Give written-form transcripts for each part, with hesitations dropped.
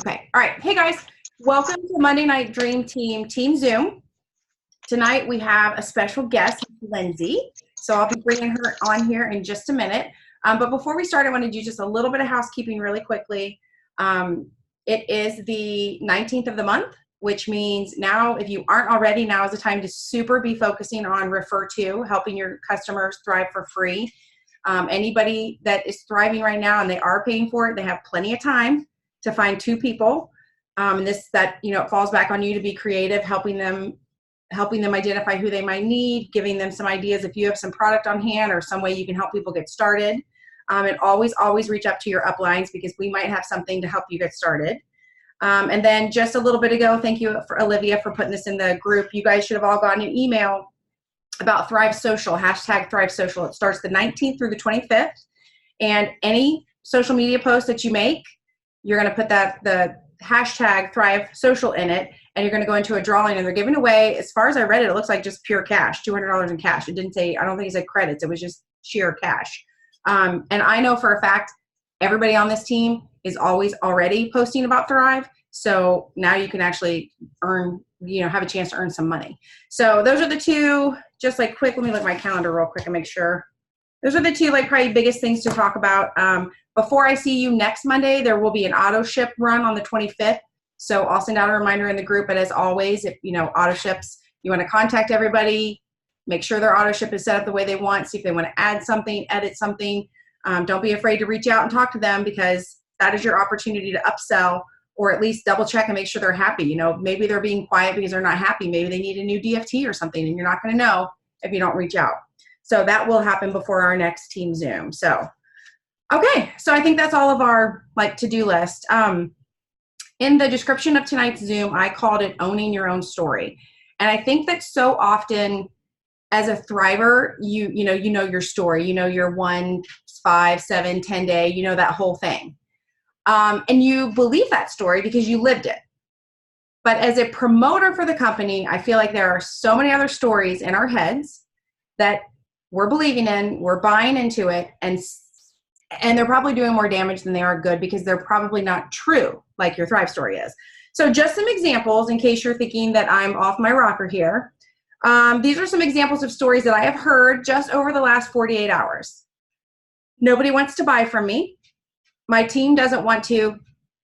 Okay. All right. Hey guys, welcome to Monday Night Dream Team Zoom. Tonight we have a special guest, Lindsay. So I'll be bringing her on here in just a minute. But before we start, I want to do just a little bit of housekeeping really quickly. It is the 19th of the month, which means now, if you aren't already, now is the time to super be focusing on Refer To, helping your customers thrive for free. Anybody that is thriving right now and they are paying for it, they have plenty of time to find two people. And it falls back on you to be creative, helping them identify who they might need, giving them some ideas if you have some product on hand or some way you can help people get started. And always reach up to your uplines because we might have something to help you get started. And then just a little bit ago, thank you for Olivia for putting this in the group. You guys should have all gotten an email about Thrive Social, hashtag Thrive Social. It starts the 19th through the 25th. And any social media post that you make, you're going to put the hashtag Thrive Social in it, and you're going to go into a drawing, and they're giving away, as far as I read it, it looks like just pure cash, $200 in cash. It didn't say, I don't think it said credits. It was just sheer cash. And I know for a fact, everybody on this team is always already posting about Thrive. So now you can actually earn, have a chance to earn some money. So those are the two, just like quick, let me look at my calendar real quick and make sure. Those are the two probably biggest things to talk about. Before I see you next Monday, there will be an auto ship run on the 25th. So I'll send out a reminder in the group. But as always, if auto ships, you want to contact everybody, make sure their auto ship is set up the way they want. See if they want to add something, edit something. Don't be afraid to reach out and talk to them, because that is your opportunity to upsell, or at least double check and make sure they're happy. Maybe they're being quiet because they're not happy. Maybe they need a new DFT or something, and you're not going to know if you don't reach out. So that will happen before our next team Zoom. So, okay. So I think that's all of our to-do list. In the description of tonight's Zoom, I called it Owning Your Own Story. And I think that so often as a thriver, you know your story, your 1, 5, 7, 10 day, that whole thing. And you believe that story because you lived it. But as a promoter for the company, I feel like there are so many other stories in our heads that we're believing in, we're buying into it, and they're probably doing more damage than they are good, because they're probably not true like your Thrive story is. So just some examples in case you're thinking that I'm off my rocker here. These are some examples of stories that I have heard just over the last 48 hours. Nobody wants to buy from me. My team doesn't want to,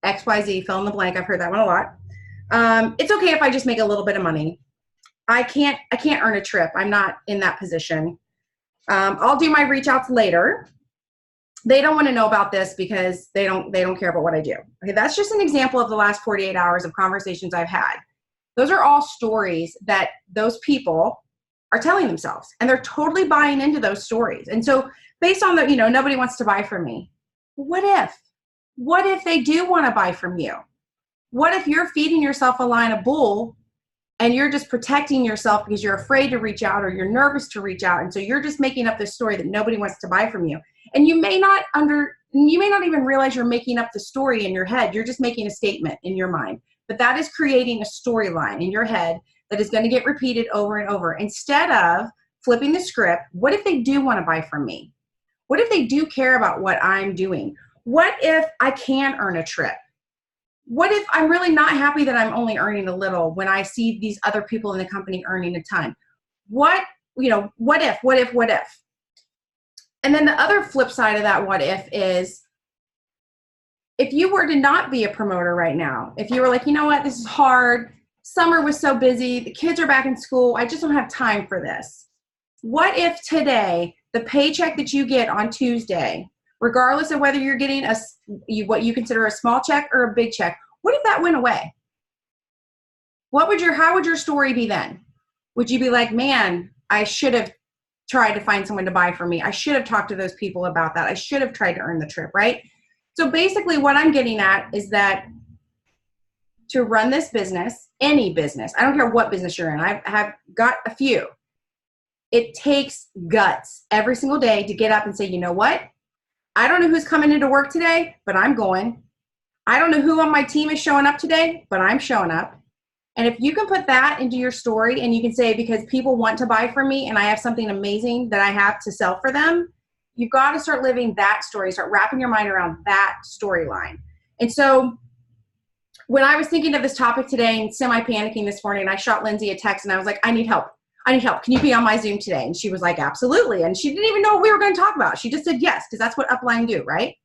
XYZ, fill in the blank. I've heard that one a lot. It's okay if I just make a little bit of money. I can't earn a trip. I'm not in that position. I'll do my reach outs later. They don't want to know about this because they don't care about what I do. Okay, that's just an example of the last 48 hours of conversations I've had. Those are all stories that those people are telling themselves, and they're totally buying into those stories. And so based on the, nobody wants to buy from me. What if they do want to buy from you? What if you're feeding yourself a line of bull and you're just protecting yourself because you're afraid to reach out or you're nervous to reach out? And so you're just making up this story that nobody wants to buy from you. And you may not even realize you're making up the story in your head. You're just making a statement in your mind. But that is creating a storyline in your head that is going to get repeated over and over. Instead of flipping the script, what if they do want to buy from me? What if they do care about what I'm doing? What if I can earn a trip? What if I'm really not happy that I'm only earning a little when I see these other people in the company earning a ton? What if? And then the other flip side of that what if is, if you were to not be a promoter right now, if you were like, you know what, this is hard. Summer was so busy. The kids are back in school. I just don't have time for this. What if today, the paycheck that you get on Tuesday, regardless of whether you're getting what you consider a small check or a big check, what if that went away? How would your story be then? Would you be like, man, I should have tried to find someone to buy from me. I should have talked to those people about that. I should have tried to earn the trip, right? So basically what I'm getting at is that to run this business, any business, I don't care what business you're in, I have got a few. It takes guts every single day to get up and say, you know what? I don't know who's coming into work today, but I'm going. I don't know who on my team is showing up today, but I'm showing up. And if you can put that into your story and you can say, because people want to buy from me and I have something amazing that I have to sell for them, you've got to start living that story, start wrapping your mind around that storyline. And so when I was thinking of this topic today and semi-panicking this morning, I shot Lindsey a text and I was like, I need help. I need help. Can you be on my Zoom today? And she was like, absolutely. And she didn't even know what we were going to talk about. She just said yes, because that's what upline do, right?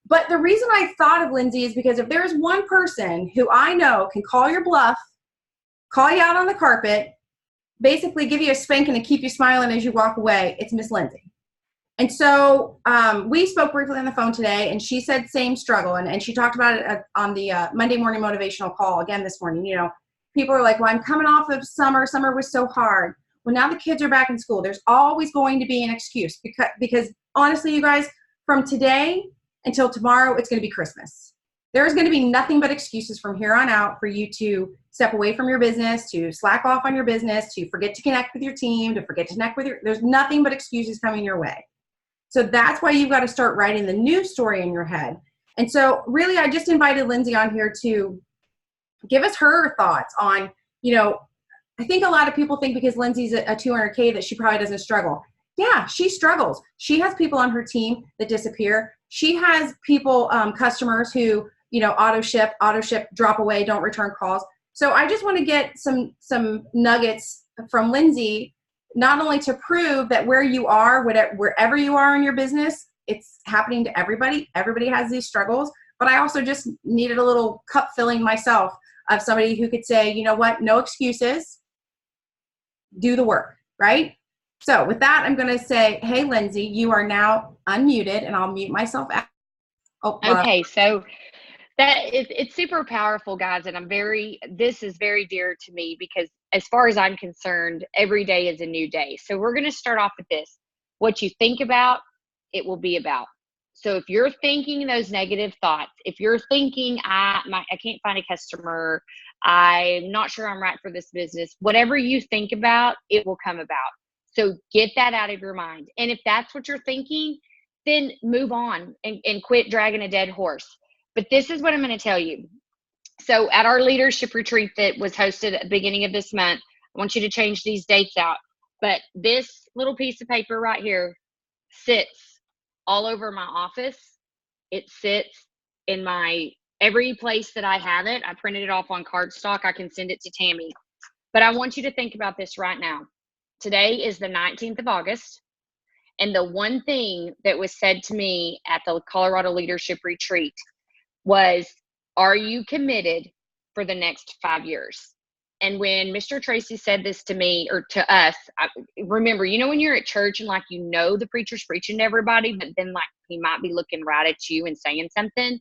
But the reason I thought of Lindsey is because if there is one person who I know can call your bluff, call you out on the carpet, basically give you a spanking and keep you smiling as you walk away, it's Miss Lindsey. And so we spoke briefly on the phone today, and she said same struggle, and she talked about it on the Monday morning motivational call again this morning. You know, people are like, well, I'm coming off of summer. Summer was so hard. Well, now the kids are back in school. There's always going to be an excuse because honestly, you guys, from today until tomorrow, it's going to be Christmas. There's going to be nothing but excuses from here on out for you to step away from your business, to slack off on your business, to forget to connect with your team, to forget to connect with there's nothing but excuses coming your way. So that's why you've got to start writing the new story in your head. And so really, I just invited Lindsey on here to give us her thoughts on, you know, I think a lot of people think because Lindsey's a 200K that she probably doesn't struggle. Yeah, she struggles. She has people on her team that disappear. She has people, customers who, you know, auto ship, drop away, don't return calls. So I just want to get some nuggets from Lindsey, not only to prove that where you are, wherever you are in your business, it's happening to everybody. Everybody has these struggles. But I also just needed a little cup filling myself of somebody who could say, you know what, no excuses, do the work, right? So with that, I'm going to say, hey, Lindsey, you are now unmuted, and I'll mute myself out. Okay, so it's super powerful, guys, and this is very dear to me because as far as I'm concerned, every day is a new day. So we're going to start off with this. What you think about, it will be about. So if you're thinking those negative thoughts, if you're thinking, I can't find a customer, I'm not sure I'm right for this business, whatever you think about, it will come about. So get that out of your mind. And if that's what you're thinking, then move on and quit dragging a dead horse. But this is what I'm going to tell you. So at our leadership retreat that was hosted at the beginning of this month, I want you to change these dates out. But this little piece of paper right here sits all over my office. It sits in every place that I have it. I printed it off on cardstock. I can send it to Tammy. But I want you to think about this right now. Today is the 19th of August. And the one thing that was said to me at the Colorado Leadership Retreat was, are you committed for the next 5 years? And when Mr. Tracy said this to me, or to us, remember, you know, when you're at church and like, you know, the preacher's preaching to everybody, but then like he might be looking right at you and saying something.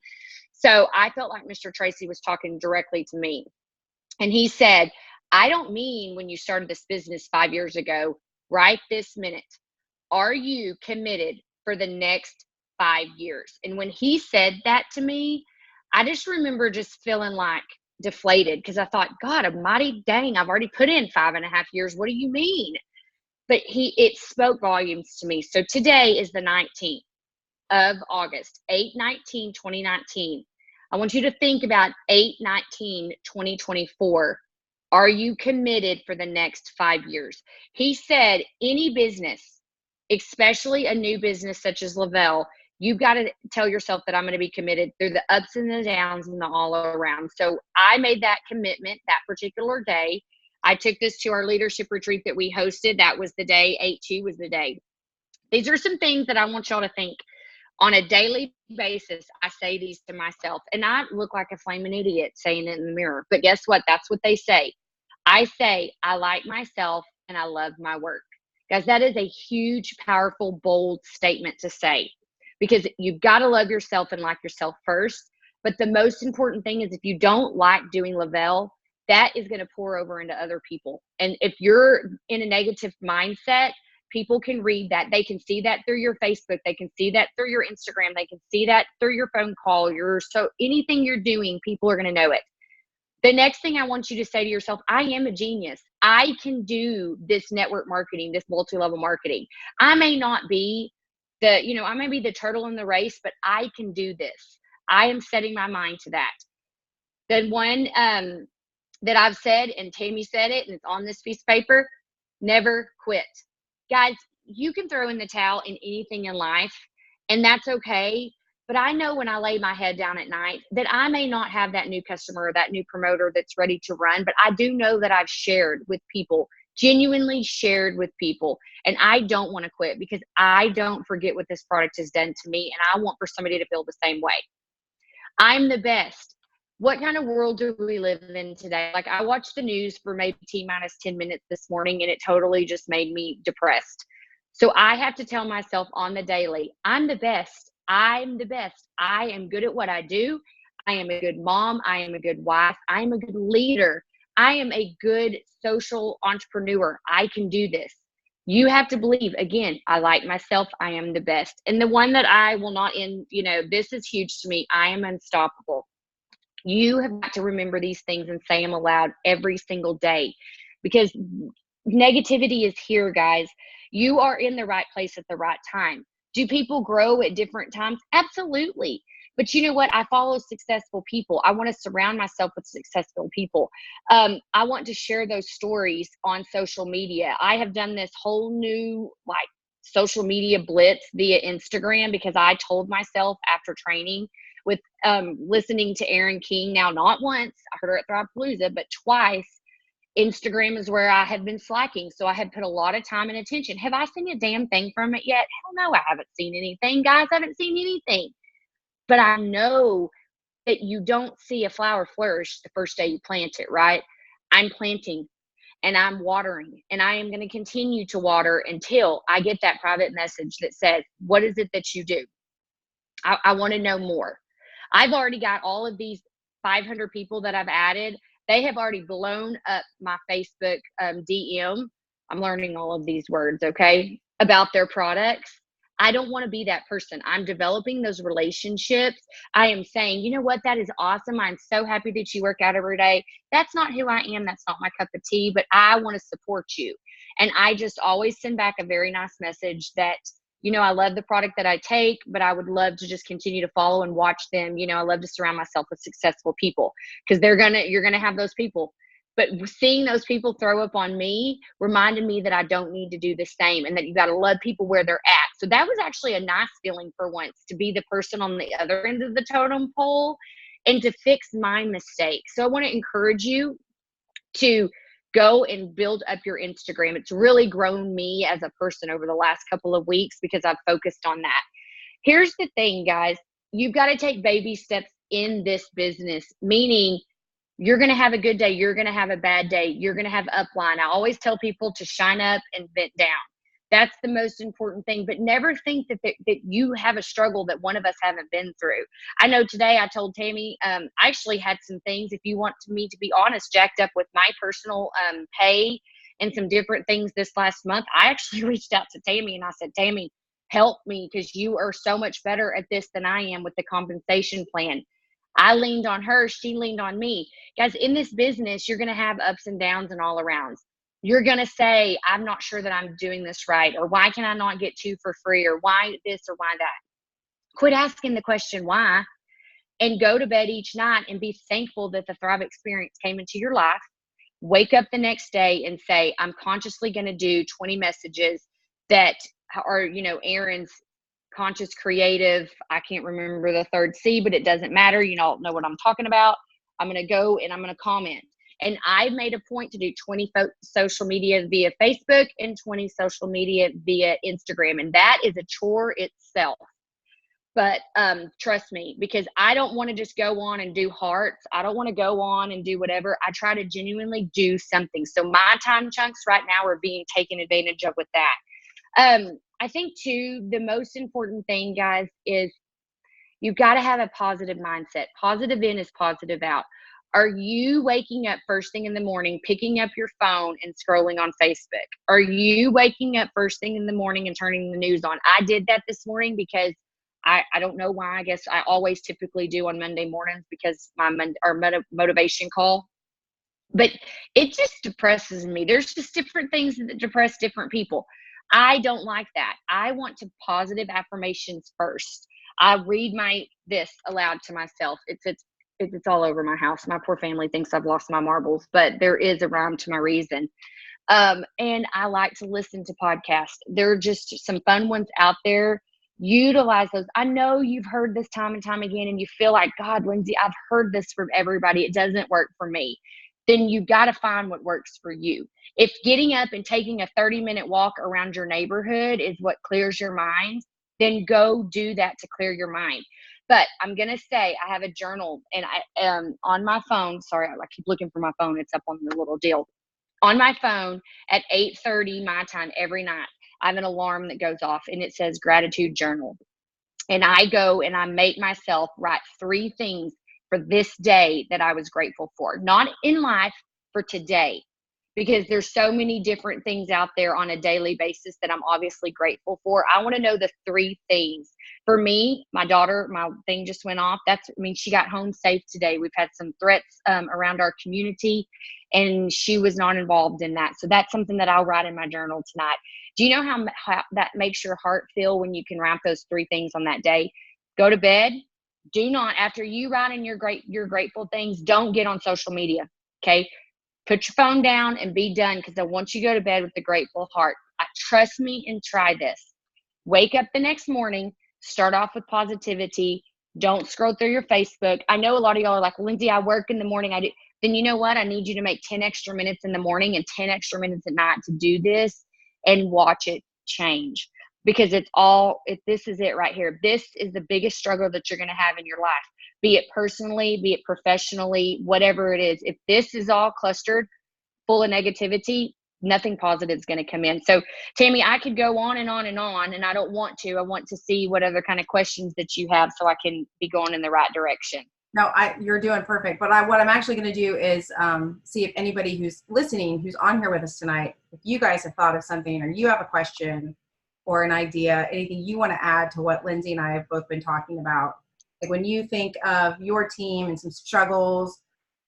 So I felt like Mr. Tracy was talking directly to me. And he said, I don't mean when you started this business 5 years ago, right this minute. Are you committed for the next 5 years? And when he said that to me, I just remember just feeling like deflated because I thought, God almighty, dang, I've already put in 5.5 years. What do you mean? But it spoke volumes to me. So today is the 19th of August, 8/19/2019. I want you to think about 8/19/2024. Are you committed for the next 5 years? He said any business, especially a new business such as Lavelle, you've got to tell yourself that I'm going to be committed through the ups and the downs and the all around. So I made that commitment that particular day. I took this to our leadership retreat that we hosted. That was the day. 8/2 was the day. These are some things that I want y'all to think on a daily basis. I say these to myself, and I look like a flaming idiot saying it in the mirror. But guess what? That's what they say. I say, I like myself and I love my work. Guys, that is a huge, powerful, bold statement to say because you've got to love yourself and like yourself first. But the most important thing is if you don't like doing Lavelle, that is going to pour over into other people. And if you're in a negative mindset, people can read that. They can see that through your Facebook. They can see that through your Instagram. They can see that through your phone call. So anything you're doing, people are going to know it. The next thing I want you to say to yourself, I am a genius. I can do this network marketing, this multi-level marketing. I may not be I may be the turtle in the race, but I can do this. I am setting my mind to that. The one that I've said, and Tammy said it, and it's on this piece of paper, never quit. Guys, you can throw in the towel in anything in life, and that's okay. But I know when I lay my head down at night that I may not have that new customer or that new promoter that's ready to run, but I do know that I've shared with people, genuinely shared with people. And I don't want to quit because I don't forget what this product has done to me. And I want for somebody to feel the same way. I'm the best. What kind of world do we live in today? Like, I watched the news for maybe T-minus 10 minutes this morning, and it totally just made me depressed. So I have to tell myself on the daily, I'm the best. I'm the best. I am good at what I do. I am a good mom. I am a good wife. I am a good leader. I am a good social entrepreneur. I can do this. You have to believe, again, I like myself. I am the best. And the one that I will not end, this is huge to me. I am unstoppable. You have got to remember these things and say them aloud every single day, because negativity is here, guys. You are in the right place at the right time. Do people grow at different times? Absolutely. But you know what? I follow successful people. I want to surround myself with successful people. I want to share those stories on social media. I have done this whole new social media blitz via Instagram because I told myself after training with listening to Erin King, now not once, I heard her at Thrive-Palooza, but twice, Instagram is where I have been slacking. So I had put a lot of time and attention. Have I seen a damn thing from it yet? Hell no, I haven't seen anything. Guys, I haven't seen anything. But I know that you don't see a flower flourish the first day you plant it, right? I'm planting and I'm watering, and I am going to continue to water until I get that private message that says, what is it that you do? I want to know more. I've already got all of these 500 people that I've added. They have already blown up my Facebook DM. I'm learning all of these words, okay, about their products. I don't want to be that person. I'm developing those relationships. I am saying, you know what, that is awesome. I'm so happy that you work out every day. That's not who I am. That's not my cup of tea, but I want to support you. And I just always send back a very nice message that, I love the product that I take, but I would love to just continue to follow and watch them. I love to surround myself with successful people because you're going to have those people. But seeing those people throw up on me reminded me that I don't need to do the same, and that you got to love people where they're at. So that was actually a nice feeling for once, to be the person on the other end of the totem pole and to fix my mistakes. So I want to encourage you to go and build up your Instagram. It's really grown me as a person over the last couple of weeks because I've focused on that. Here's the thing, guys. You've got to take baby steps in this business, meaning you're going to have a good day. You're going to have a bad day. You're going to have upline. I always tell people to shine up and vent down. That's the most important thing, but never think that you have a struggle that one of us haven't been through. I know today I told Tammy, I actually had some things, if you want me to be honest, jacked up with my personal pay and some different things this last month. I actually reached out to Tammy and I said, Tammy, help me, because you are so much better at this than I am with the compensation plan. I leaned on her. She leaned on me. Guys, in this business, you're going to have ups and downs and all arounds. You're going to say, I'm not sure that I'm doing this right, or why can I not get 2 for free, or why this or why that. Quit asking the question why, and go to bed each night and be thankful that the Thrive experience came into your life. Wake up the next day and say, I'm consciously going to do 20 messages that are, Erin's conscious creative. I can't remember the third C, but it doesn't matter. You all know what I'm talking about. I'm going to go and I'm going to comment. And I made a point to do 20 social media via Facebook and 20 social media via Instagram. And that is a chore itself. But trust me, because I don't want to just go on and do hearts. I don't want to go on and do whatever. I try to genuinely do something. So my time chunks right now are being taken advantage of with that. I think too, the most important thing, guys, is you've got to have a positive mindset. Positive in is positive out. Are you waking up first thing in the morning, picking up your phone and scrolling on Facebook? Are you waking up first thing in the morning and turning the news on? I did that this morning because I don't know why. I guess I always typically do on Monday mornings because our motivation call. But it just depresses me. There's just different things that depress different people. I don't like that. I want to positive affirmations first. I read this aloud to myself. It's all over my house. My poor family thinks I've lost my marbles, but there is a rhyme to my reason. And I like to listen to podcasts. There are just some fun ones out there Utilize those. I know you've heard this time and time again, and you feel like, God, Lindsey, I've heard this from everybody. It doesn't work for me. Then you got to find what works for you. If getting up and taking a 30-minute walk around your neighborhood is what clears your mind, then go do that to clear your mind. But I'm going to say I have a journal, and I on my phone. Sorry, I keep looking for my phone. It's up on the little deal. On my phone at 8:30 my time every night, I have an alarm that goes off, and it says gratitude journal. And I go and I make myself write 3 things for this day that I was grateful for, not in life, for today, because there's so many different things out there on a daily basis that I'm obviously grateful for. I want to know the 3 things. For me, my daughter, my thing just went off. She got home safe today. We've had some threats around our community, and she was not involved in that. So that's something that I'll write in my journal tonight. Do you know how that makes your heart feel when you can write those 3 things on that day? Go to bed. Do not, after you write in your grateful things, don't get on social media. Okay. Put your phone down and be done, because I want you to go to bed with a grateful heart. Trust me and try this. Wake up the next morning, start off with positivity. Don't scroll through your Facebook. I know a lot of y'all are like, Lindsey, I work in the morning. I do. Then you know what? I need you to make 10 extra minutes in the morning and 10 extra minutes at night to do this and watch it change. Because this is it right here. This is the biggest struggle that you're going to have in your life. Be it personally, be it professionally, whatever it is. If this is all clustered full of negativity, nothing positive is going to come in. So, Tammy, I could go on and on and on, and I don't want to. I want to see what other kind of questions that you have so I can be going in the right direction. No, you're doing perfect. But what I'm actually going to do is see if anybody who's listening, who's on here with us tonight, if you guys have thought of something, or you have a question or an idea, anything you want to add to what Lindsey and I have both been talking about. Like when you think of your team and some struggles,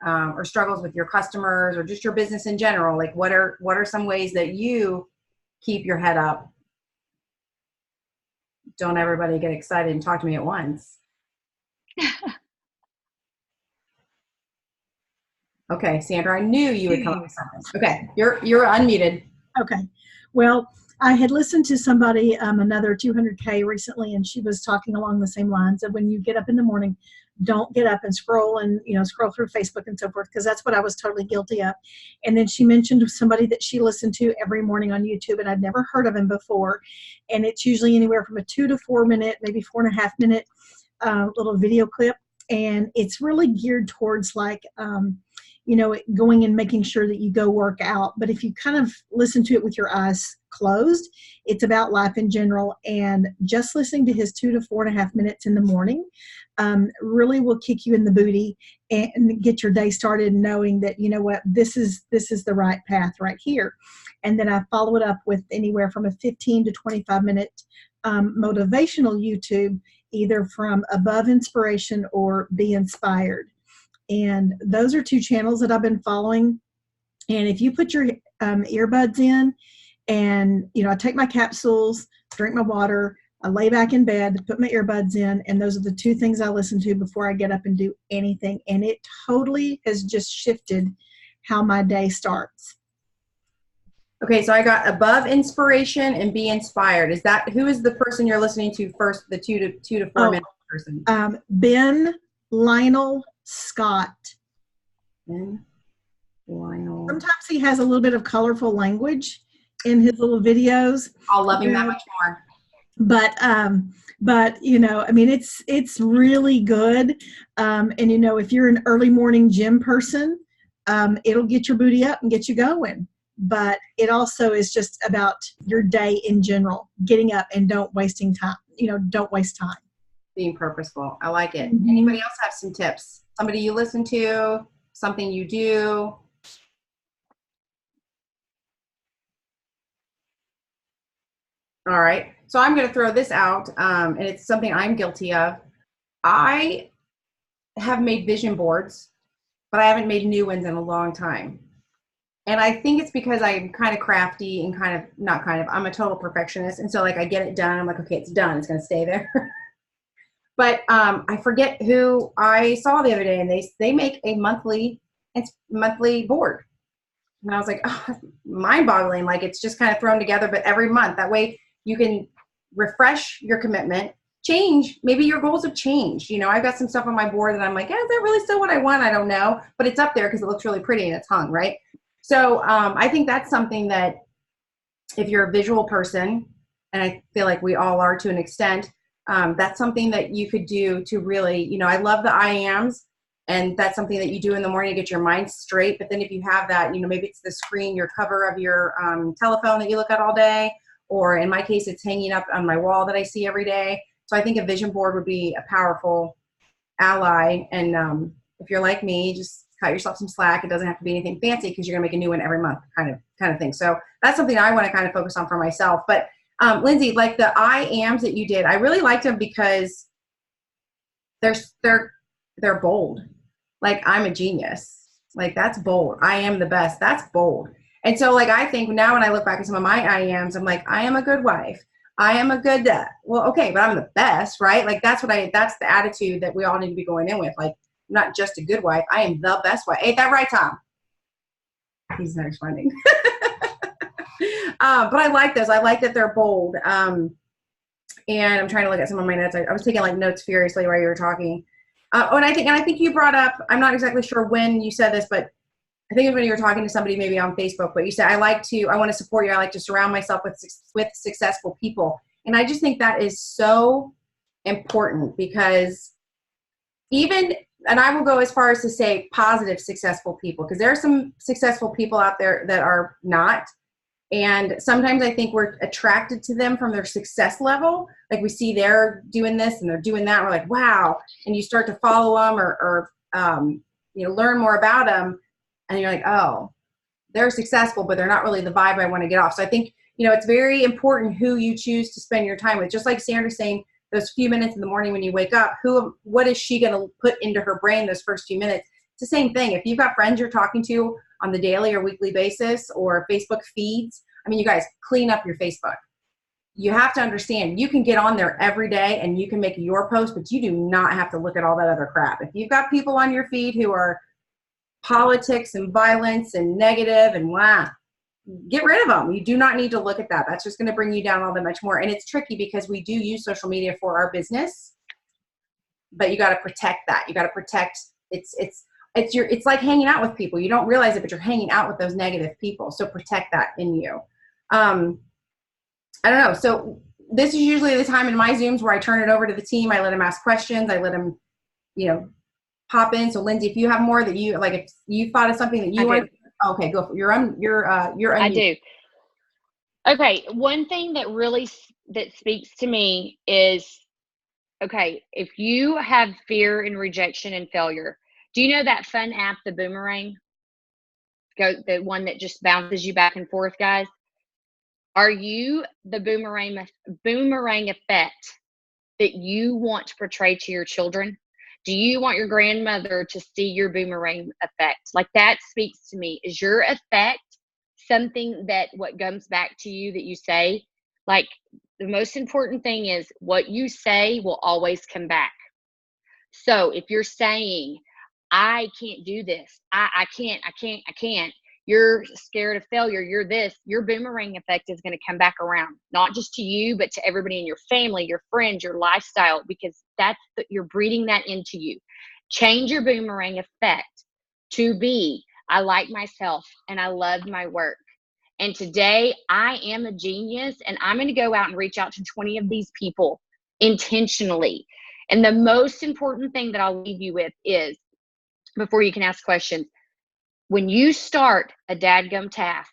or struggles with your customers, or just your business in general, like what are some ways that you keep your head up? Don't everybody get excited and talk to me at once. Okay, Sandra, I knew you would come up with something. Okay, you're unmuted. Okay. Well, I had listened to somebody, another 200K recently, and she was talking along the same lines of when you get up in the morning, don't get up and scroll through Facebook and so forth, because that's what I was totally guilty of. And then she mentioned somebody that she listened to every morning on YouTube, and I'd never heard of him before. And it's usually anywhere from a 2 to 4 minute, maybe 4.5 minute little video clip. And it's really geared towards like, going and making sure that you go work out. But if you kind of listen to it with your eyes closed, it's about life in general. And just listening to his 2 to 4.5 minutes in the morning really will kick you in the booty and get your day started knowing that, you know what, this is the right path right here. And then I follow it up with anywhere from a 15 to 25 minute motivational YouTube, either from Above Inspiration or Be Inspired. And those are 2 channels that I've been following. And if you put your earbuds in, and I take my capsules, drink my water, I lay back in bed, put my earbuds in, and those are the 2 things I listen to before I get up and do anything. And it totally has just shifted how my day starts. Okay, so I got Above Inspiration and Be Inspired. Who is the person you're listening to first? The 2 to 4 minute person. Ben Lionel Scott. Lionel. Sometimes he has a little bit of colorful language in his little videos. I'll love him that much more. But it's really good. And if you're an early morning gym person, it'll get your booty up and get you going. But it also is just about your day in general, getting up and don't waste time. Being purposeful. I like it. Mm-hmm. Anybody else have some tips? Somebody you listen to, something you do? All right. So I'm going to throw this out, and it's something I'm guilty of. I have made vision boards, but I haven't made new ones in a long time. And I think it's because I'm kind of crafty and I'm a total perfectionist. And so like I get it done. I'm like, okay, it's done. It's going to stay there. But I forget who I saw the other day, and they make a monthly board. And I was like, oh, mind-boggling. Like it's just kind of thrown together, but every month. That way you can refresh your commitment, change. Maybe your goals have changed. You know, I've got some stuff on my board that I'm like, is that really still what I want? I don't know, but it's up there because it looks really pretty and it's hung, right? So I think that's something that if you're a visual person, and I feel like we all are to an extent, that's something that you could do to really, you know, I love the I ams, and that's something that you do in the morning to get your mind straight. But then if you have that, you know, maybe it's the screen, your cover of your telephone that you look at all day, or in my case, it's hanging up on my wall that I see every day. So I think a vision board would be a powerful ally. And if you're like me, just cut yourself some slack. It doesn't have to be anything fancy because you're gonna make a new one every month, kind of thing. So that's something I want to kind of focus on for myself. But Lindsey, like the I ams that you did, I really liked them because they're bold. Like, I'm a genius. Like, that's bold. I am the best. That's bold. And so, like, I think now when I look back at some of my I ams, I'm like, I am a good wife. I am a good, well, okay, but I'm the best, right? Like, that's the attitude that we all need to be going in with. Like, I'm not just a good wife. I am the best wife. Ain't that right, Tom? He's not responding. But I like those. I like that they're bold. And I'm trying to look at some of my notes. I was taking like notes furiously while you were talking. And I think you brought up, I'm not exactly sure when you said this, but I think it was when you were talking to somebody maybe on Facebook, but you said, I want to support you. I like to surround myself with successful people. And I just think that is so important, because and I will go as far as to say positive, successful people, because there are some successful people out there that are not. And sometimes I think we're attracted to them from their success level. Like, we see they're doing this and they're doing that. We're like, wow. And you start to follow them or learn more about them. And you're like, oh, they're successful, but they're not really the vibe I want to get off. So I think, you know, it's very important who you choose to spend your time with. Just like Sandra's saying, those few minutes in the morning when you wake up, what is she going to put into her brain those first few minutes? It's the same thing. If you've got friends you're talking to on the daily or weekly basis, or Facebook feeds, I mean, you guys, clean up your Facebook. You have to understand, you can get on there every day and you can make your post, but you do not have to look at all that other crap. If you've got people on your feed who are politics and violence and negative and get rid of them. You do not need to look at that. That's just going to bring you down all that much more. And it's tricky because we do use social media for our business, but you got to protect that. You got to protect it's like hanging out with people. You don't realize it, but you're hanging out with those negative people. So protect that in you. I don't know. So this is usually the time in my Zooms where I turn it over to the team. I let them ask questions. I let them, pop in. So Lindsey, if you have more that you like, if you thought of something that you want, okay, go for you're I do. Okay. One thing that speaks to me is, okay, if you have fear and rejection and failure, do you know that fun app, the Boomerang? The one that just bounces you back and forth, guys? Are you the boomerang effect that you want to portray to your children? Do you want your grandmother to see your boomerang effect? Like, that speaks to me. Is your effect something that what comes back to you that you say? Like, the most important thing is what you say will always come back. So if you're saying, I can't do this, I can't, you're scared of failure, you're this, your boomerang effect is going to come back around, not just to you, but to everybody in your family, your friends, your lifestyle, because you're breeding that into you. Change your boomerang effect to be, I like myself and I love my work. And today I am a genius, and I'm going to go out and reach out to 20 of these people intentionally. And the most important thing that I'll leave you with is, before you can ask questions, when you start a dadgum task,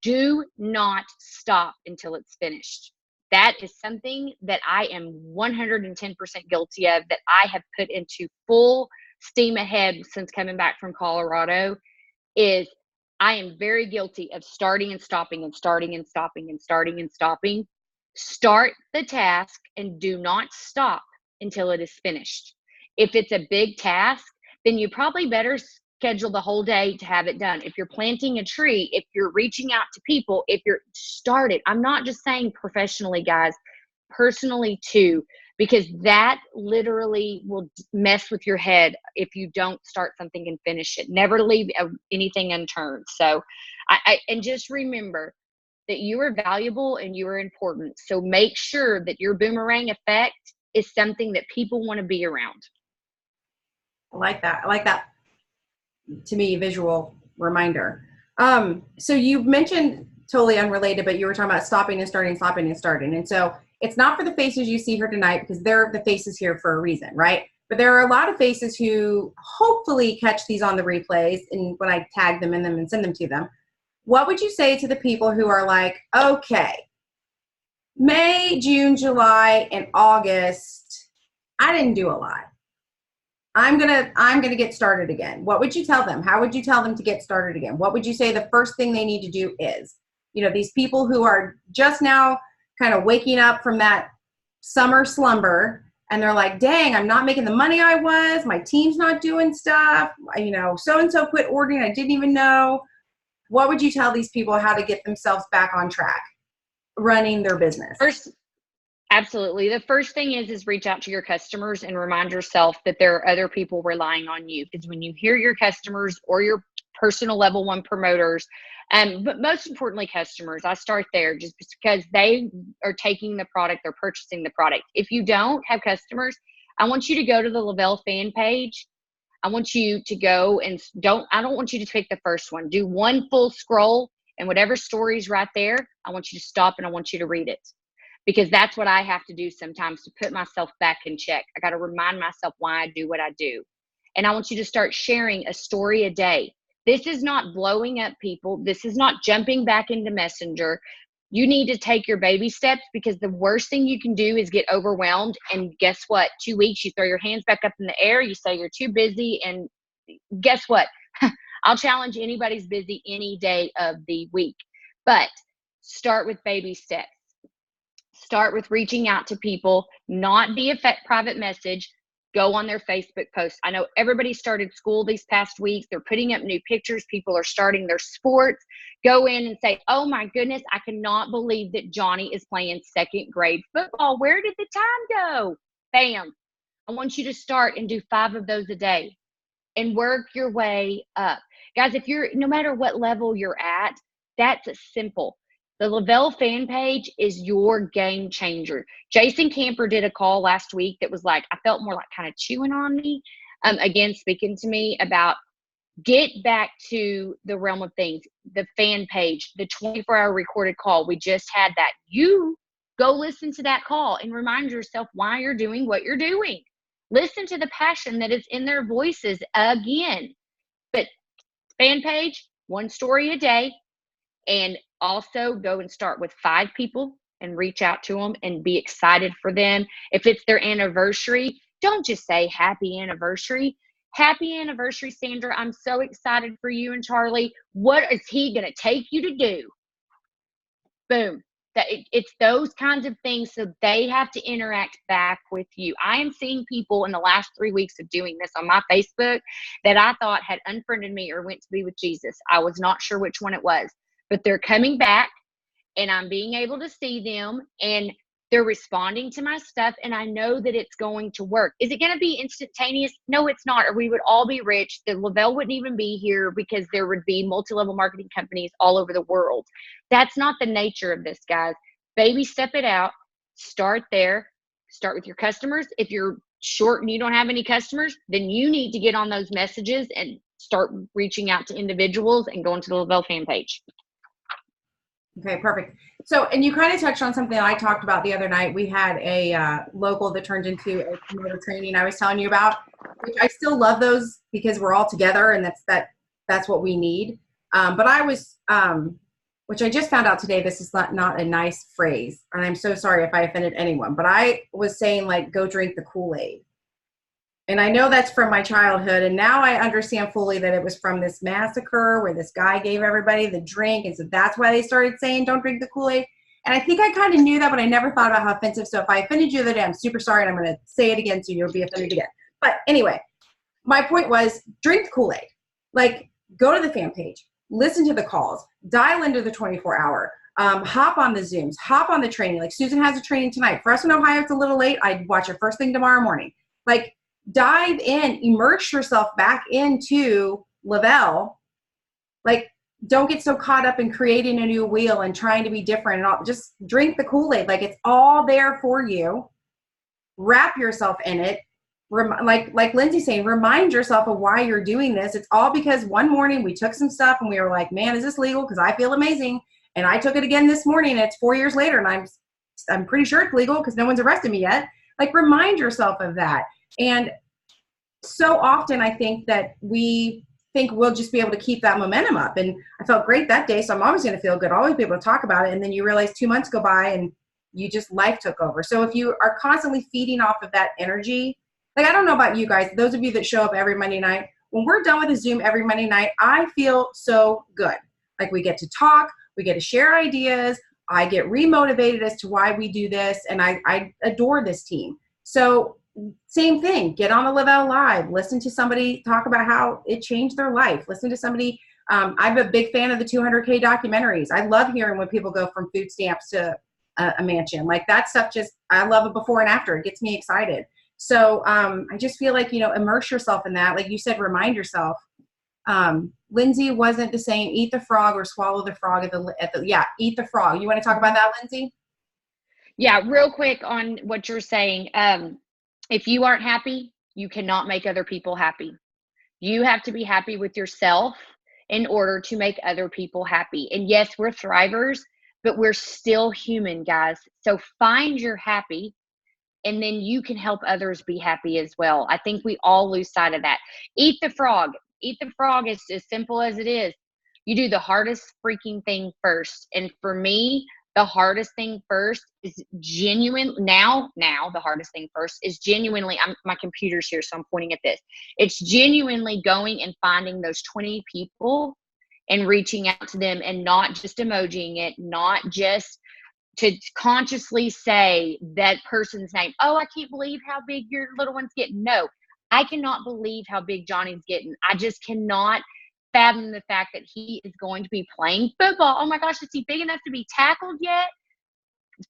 do not stop until it's finished. That is something that I am 110% guilty of, that I have put into full steam ahead since coming back from Colorado. Is I am very guilty of starting and stopping and starting and stopping and starting and stopping. Start the task and do not stop until it is finished. If it's a big task, then you probably better schedule the whole day to have it done. If you're planting a tree, if you're reaching out to people, if you're started, I'm not just saying professionally, guys, personally too, because that literally will mess with your head if you don't start something and finish it. Never leave anything unturned. So and just remember, that you are valuable and you are important. So make sure that your boomerang effect is something that people want to be around. I like that. I like that, to me, visual reminder. So you mentioned, totally unrelated, but you were talking about stopping and starting, stopping and starting. And so it's not for the faces you see here tonight, because they're the faces here for a reason, right? But there are a lot of faces who hopefully catch these on the replays and when I tag them in them and send them to them. What would you say to the people who are like, okay, May, June, July, and August, I didn't do a lot. I'm gonna get started again. What would you tell them? How would you tell them to get started again? What would you say the first thing they need to do is? You know, these people who are just now kind of waking up from that summer slumber, and they're like, dang, I'm not making the money I was. My team's not doing stuff. You know, so-and-so quit ordering. I didn't even know. What would you tell these people how to get themselves back on track running their business? Absolutely. The first thing is reach out to your customers and remind yourself that there are other people relying on you. Because when you hear your customers or your personal level one promoters, but most importantly, customers, I start there just because they are taking the product, they're purchasing the product. If you don't have customers, I want you to go to the Lavelle fan page. I want you to go and I don't want you to pick the first one. Do one full scroll, and whatever story's right there, I want you to stop and I want you to read it. Because that's what I have to do sometimes to put myself back in check. I got to remind myself why I do what I do. And I want you to start sharing a story a day. This is not blowing up people. This is not jumping back into Messenger. You need to take your baby steps, because the worst thing you can do is get overwhelmed. And guess what? 2 weeks, you throw your hands back up in the air. You say you're too busy. And guess what? I'll challenge anybody's busy any day of the week. But start with baby steps. Start with reaching out to people, not via private message. Go on their Facebook posts. I know everybody started school these past weeks. They're putting up new pictures. People are starting their sports. Go in and say, oh my goodness, I cannot believe that Johnny is playing second grade football. Where did the time go? Bam. I want you to start and do 5 of those a day and work your way up. Guys, no matter what level you're at, that's simple. The Lavelle fan page is your game changer. Jason Camper did a call last week that was like, I felt more like kind of chewing on me. Again, speaking to me about get back to the realm of things. The fan page, the 24-hour recorded call. We just had that. You go listen to that call and remind yourself why you're doing what you're doing. Listen to the passion that is in their voices again. But fan page, 1 story a day. And also go and start with 5 people and reach out to them and be excited for them. If it's their anniversary, don't just say happy anniversary. Happy anniversary, Sandra. I'm so excited for you and Charlie. What is he going to take you to do? Boom. It's those kinds of things, so they have to interact back with you. I am seeing people in the last 3 weeks of doing this on my Facebook that I thought had unfriended me or went to be with Jesus. I was not sure which one it was. But they're coming back, and I'm being able to see them, and they're responding to my stuff, and I know that it's going to work. Is it going to be instantaneous? No, it's not, or we would all be rich. The Lavelle wouldn't even be here, because there would be multi-level marketing companies all over the world. That's not the nature of this, guys. Baby step it out. Start there. Start with your customers. If you're short and you don't have any customers, then you need to get on those messages and start reaching out to individuals and going to the Lavelle fan page. Okay, perfect. So, and you kind of touched on something I talked about the other night. We had a local that turned into a promoter training I was telling you about, which I still love those because we're all together, and that's what we need. But I was, which I just found out today, this is not a nice phrase, and I'm so sorry if I offended anyone, but I was saying, like, go drink the Kool-Aid. And I know that's from my childhood, and now I understand fully that it was from this massacre where this guy gave everybody the drink, and so that's why they started saying don't drink the Kool-Aid. And I think I kind of knew that, but I never thought about how offensive. So if I offended you the other day, I'm super sorry, and I'm going to say it again so you'll be offended again. But anyway, my point was drink the Kool-Aid. Like, go to the fan page, listen to the calls, dial into the 24-hour, hop on the Zooms, hop on the training. Like, Susan has a training tonight. For us in Ohio, it's a little late. I'd watch it first thing tomorrow morning. Like, dive in, immerse yourself back into Lavelle. Like, don't get so caught up in creating a new wheel and trying to be different and all. Just drink the Kool-Aid. Like, it's all there for you. Wrap yourself in it. Like Lindsay's saying, remind yourself of why you're doing this. It's all because one morning we took some stuff and we were like, man, is this legal? Because I feel amazing. And I took it again this morning, and it's 4 years later, and I'm pretty sure it's legal because no one's arrested me yet. Like, remind yourself of that. And so often I think that we think we'll just be able to keep that momentum up. And I felt great that day, so I'm always going to feel good, always be able to talk about it. And then you realize 2 months go by and life took over. So if you are constantly feeding off of that energy, like, I don't know about you guys, those of you that show up every Monday night, when we're done with a Zoom every Monday night, I feel so good. Like, we get to talk, we get to share ideas, I get remotivated as to why we do this, and I adore this team. So same thing, get on the Live Out Live, listen to somebody talk about how it changed their life, listen to somebody. I'm a big fan of the 200K documentaries. I love hearing when people go from food stamps to a mansion. Like, that stuff, I love it before and after. It gets me excited. So I just feel like, immerse yourself in that. Like you said, remind yourself. Lindsay wasn't the same, eat the frog or swallow the frog eat the frog. You want to talk about that, Lindsay? Yeah, real quick on what you're saying. If you aren't happy, you cannot make other people happy. You have to be happy with yourself in order to make other people happy. And yes, we're thrivers, but we're still human, guys. So find your happy, and then you can help others be happy as well. I think we all lose sight of that. Eat the frog. Eat the frog is as simple as it is. You do the hardest freaking thing first. And for me, the hardest thing first is the hardest thing first is genuinely, my computer's here, so I'm pointing at this. It's genuinely going and finding those 20 people and reaching out to them, and not just emojiing it, not just to consciously say that person's name. Oh, I can't believe how big your little one's getting. No, I cannot believe how big Johnny's getting. I just cannot fathom the fact that he is going to be playing football. Oh my gosh, is he big enough to be tackled yet?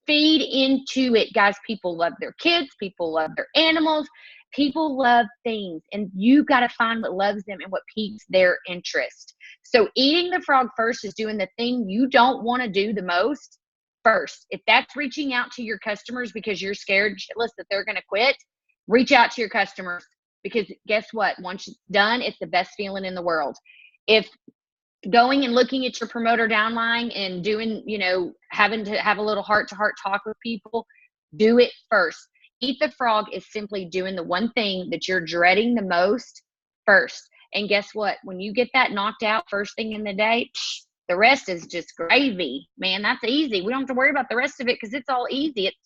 Feed into it, guys. People love their kids. People love their animals. People love things, and you got to find what loves them and what piques their interest. So eating the frog first is doing the thing you don't want to do the most first. If that's reaching out to your customers because you're scared shitless that they're going to quit, reach out to your customers, because guess what? Once it's done, it's the best feeling in the world. If going and looking at your promoter downline and doing, having to have a little heart-to-heart talk with people, do it first. Eat the frog is simply doing the one thing that you're dreading the most first. And guess what? When you get that knocked out first thing in the day, the rest is just gravy, man. That's easy. We don't have to worry about the rest of it because it's all easy. It's,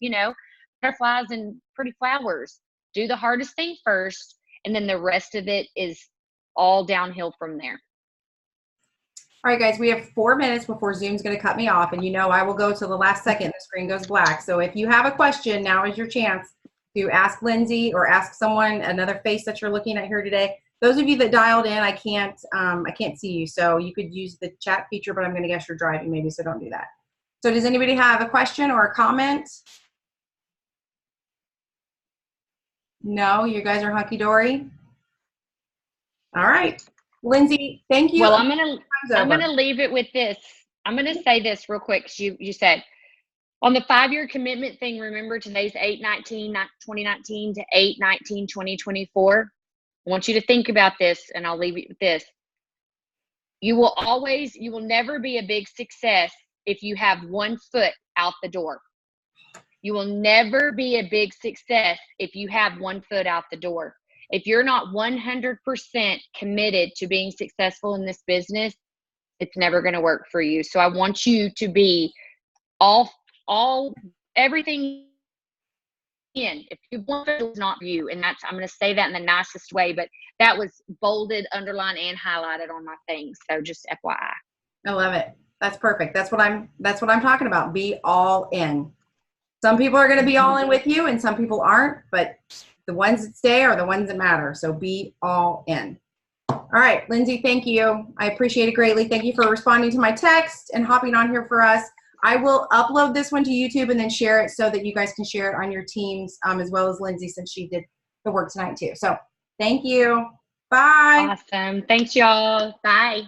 butterflies and pretty flowers. Do the hardest thing first, and then the rest of it is all downhill from there. All right, guys, we have 4 minutes before Zoom's going to cut me off, and I will go to the last second. The screen goes black. So if you have a question, now is your chance to ask Lindsay or ask someone, another face that you're looking at here today. Those of you that dialed in, I can't see you, so you could use the chat feature, but I'm going to guess you're driving maybe, so don't do that. So does anybody have a question or a comment? No, you guys are hunky-dory? All right. Lindsay, thank you. Well, I'm gonna leave it with this. I'm gonna say this real quick. You said on the 5-year commitment thing, remember today's 8/19/2019 to 8/19/2024. I want you to think about this, and I'll leave it with this. You will never be a big success if you have one foot out the door. You will never be a big success if you have one foot out the door. If you're not 100% committed to being successful in this business, it's never going to work for you. So I want you to be everything in. If you want it, it's not you. And I'm going to say that in the nicest way, but that was bolded, underlined, and highlighted on my thing. So just FYI. I love it. That's perfect. That's what I'm talking about. Be all in. Some people are going to be all in with you and some people aren't, but the ones that stay are the ones that matter. So be all in. All right, Lindsay, thank you. I appreciate it greatly. Thank you for responding to my text and hopping on here for us. I will upload this one to YouTube and then share it so that you guys can share it on your teams, as well as Lindsay, since she did the work tonight too. So thank you. Bye. Awesome. Thanks, y'all. Bye.